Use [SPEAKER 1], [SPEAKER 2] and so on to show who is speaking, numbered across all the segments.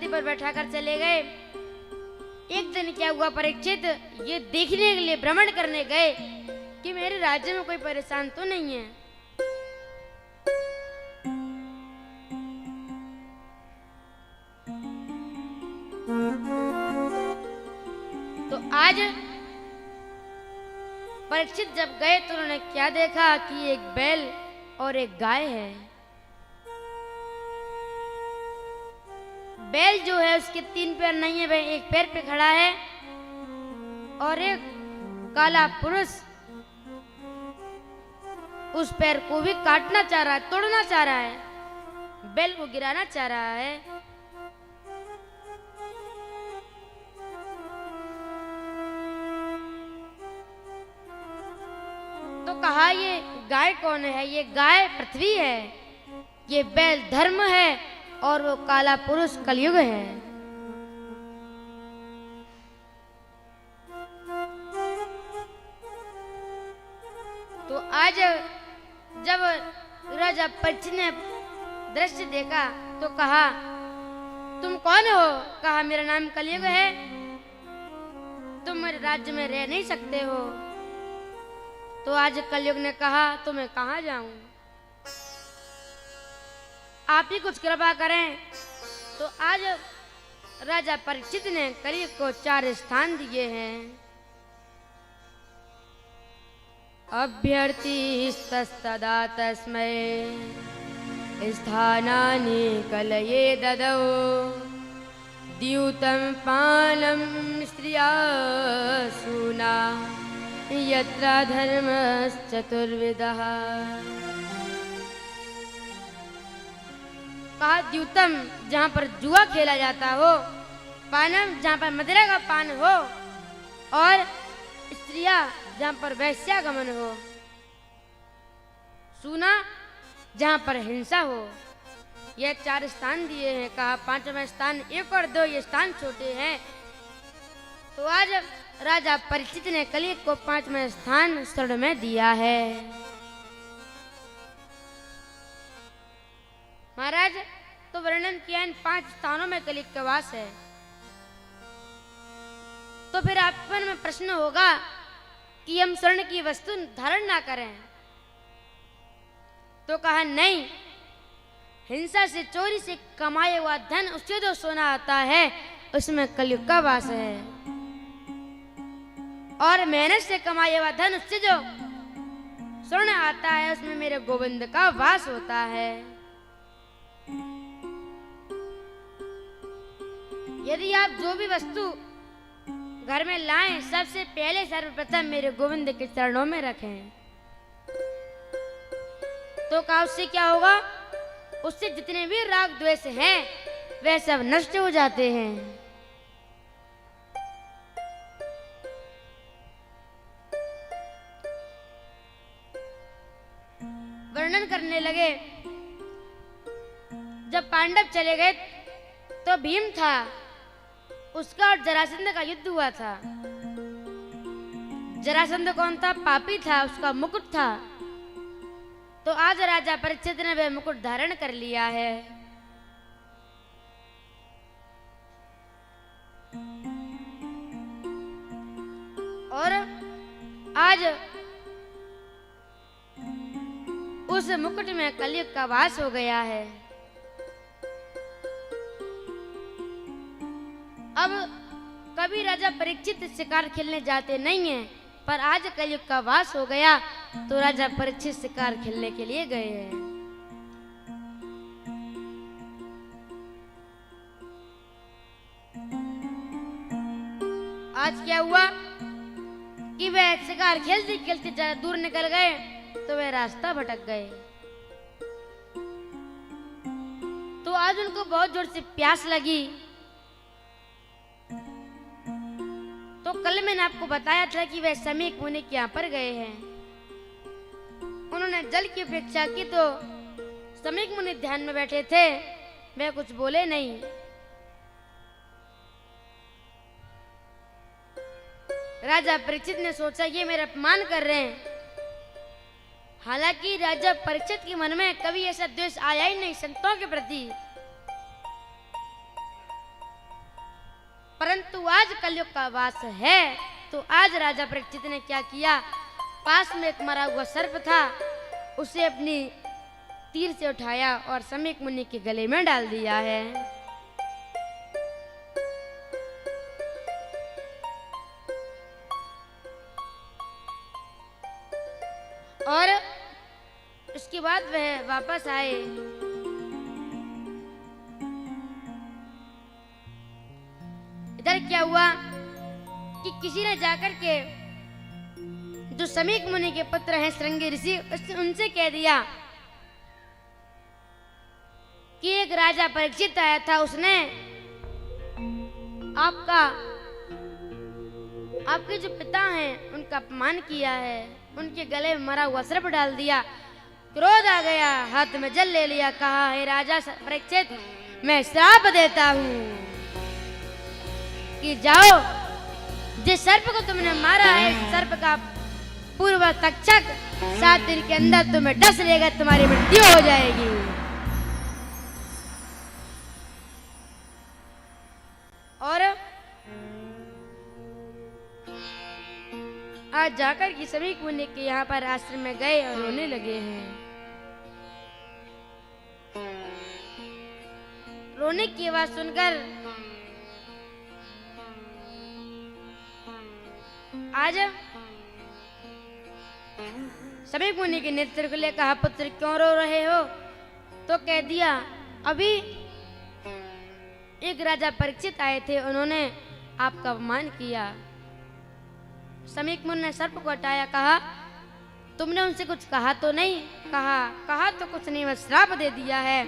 [SPEAKER 1] पर बैठा कर चले गए। एक दिन क्या हुआ, परीक्षित ये देखने के लिए भ्रमण करने गए कि मेरे राज्य में कोई परेशान तो नहीं है। तो आज परीक्षित जब गए तो उन्होंने क्या देखा कि एक बैल और एक गाय है। बैल जो है उसके 3 पैर नहीं है, वह एक पैर पे खड़ा है और एक काला पुरुष उस पैर को भी काटना चाह रहा है, तोड़ना चाह रहा है, बैल को गिराना चाह रहा है। तो कहा ये गाय कौन है? ये गाय पृथ्वी है, ये बैल धर्म है और वो काला पुरुष कलयुग है। तो आज जब राजा परीक्षित ने दृश्य देखा तो कहा तुम कौन हो? कहा मेरा नाम कलयुग है, तुम मेरे राज्य में रह नहीं सकते हो। तो आज कलयुग ने कहा तो मैं कहाँ जाऊं, आप ही कुछ कृपा करें। तो आज राजा परीक्षित ने कलयुग को 4 स्थान दिए हैं। अभ्यर्थिस्तदा तस्मै स्थानानि कलये ददौ द्यूतं पानं स्त्रिया सूना यत्र धर्मश्चतुर्विधः। कहा द्यूतम जहाँ पर जुआ खेला जाता हो, पानम जहाँ पर मदिरा का पान हो, और स्त्रिया जहाँ पर वैश्यागमन हो, सूना जहाँ पर हिंसा हो। यह 4 स्थान दिए हैं। कहा 5वां स्थान 1 और 2 ये स्थान छोटे हैं। तो आज राजा परीक्षित ने कलयुग को 5वां स्थान स्वर्ण में दिया है। महाराज तो वर्णन किया इन 5 स्थानों में कलयुग का वास है। तो फिर आप मन में प्रश्न होगा कि हम स्वर्ण की वस्तु धारण ना करें। तो कहा नहीं, हिंसा से चोरी से कमाया हुआ धन, उससे जो सोना आता है उसमें कलयुग का वास है, और मेहनत से कमाया हुआ धन, उससे जो स्वर्ण आता है उसमें मेरे गोविंद का वास होता है। यदि आप जो भी वस्तु घर में लाएं, सबसे पहले सर्वप्रथम मेरे गोविंद के चरणों में रखें। तो कहा उससे क्या होगा? उससे जितने भी राग द्वेष हैं वे सब नष्ट हो जाते हैं। वर्णन करने लगे, जब पांडव चले गए तो भीम था, उसका और जरासंध का युद्ध हुआ था। जरासंध कौन था? पापी था, उसका मुकुट था। तो आज राजा परीक्षित ने वह मुकुट धारण कर लिया है। और आज उस मुकुट में कलयुग का वास हो गया है। अब कभी राजा परीक्षित शिकार खेलने जाते नहीं हैं, पर आज कलयुग का वास हो गया तो राजा परीक्षित शिकार खेलने के लिए गए हैं। आज क्या हुआ कि वह शिकार खेलते खेलते ज्यादा दूर निकल गए तो वह रास्ता भटक गए। तो आज उनको बहुत जोर से प्यास लगी। तो कल मैंने आपको बताया था कि वह समीक मुनि के यहाँ पर गए हैं। उन्होंने जल की अपेक्षा की तो समीक मुनि ध्यान में बैठे थे, वे कुछ बोले नहीं। राजा परीक्षित ने सोचा ये मेरा अपमान कर रहे हैं। हालांकि राजा परीक्षित के मन में कभी ऐसा द्वेष आया ही नहीं संतों के प्रति। परंतु आज कलयुग का वास है। तो आज राजा परीक्षित ने क्या किया, पास में एक मरा हुआ सर्प था, उसे अपनी तीर से उठाया और समीक मुनि के गले में डाल दिया है। और उसके बाद वह वापस आए। इधर क्या हुआ कि किसी ने जाकर के जो समीक मुनि के पुत्र हैं श्रृंगी ऋषि, उनसे कह दिया कि एक राजा परीक्षित आया था, उसने आपके जो पिता हैं उनका अपमान किया है, उनके गले में मरा हुआ सर्प डाल दिया। क्रोध आ गया, हाथ में जल ले लिया, कहा हे राजा परीक्षित, मैं श्राप देता हूं कि जाओ, जिस सर्प को तुमने मारा है, सर्प का पूर्व तक्षक 7 दिन के अंदर तुम्हें डस लेगा, तुम्हारी मृत्यु हो जाएगी। और आज जाकर की समीक मुनि के यहाँ पर आश्रम में गए और रोने लगे हैं। रोने की आवाज सुनकर आज समीक मुनि के नेत्र को ले कहा, पुत्र क्यों रो रहे हो? तो कह दिया, अभी एक राजा परीक्षित आए थे, उन्होंने आपका अपमान किया। समीक मुनि ने सर्प को हटाया, कहा तुमने उनसे कुछ कहा तो नहीं? कहा तो कुछ नहीं, बस श्राप दे दिया है।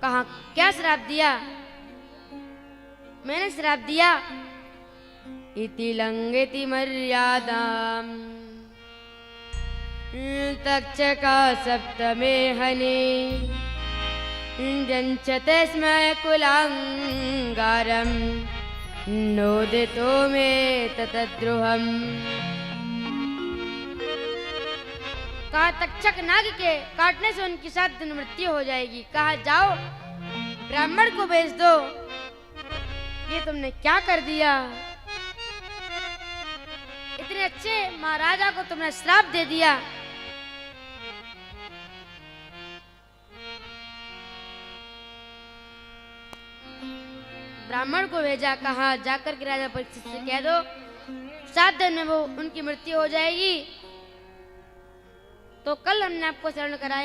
[SPEAKER 1] कहा क्या श्राप दिया? मैंने श्राप दिया, इति लंघयति मर्यादाम तक्षका सप्तमे हने जञ्चते स्म कुलांगारम नोदितो मे ततद्रुहम्। कहा तक्षक नाग के काटने से उनकी 7 दिन मृत्यु हो जाएगी। कहा जाओ ब्राह्मण को भेज दो, ये तुमने क्या कर दिया? इतने अच्छे महाराजा को तुमने श्राप दे दिया। ब्राह्मण को भेजा, कहा जाकर के राजा परीक्षित से कह दो 7 दिन में वो उनकी मृत्यु हो जाएगी। तो कल हमने आपको शरण कराया।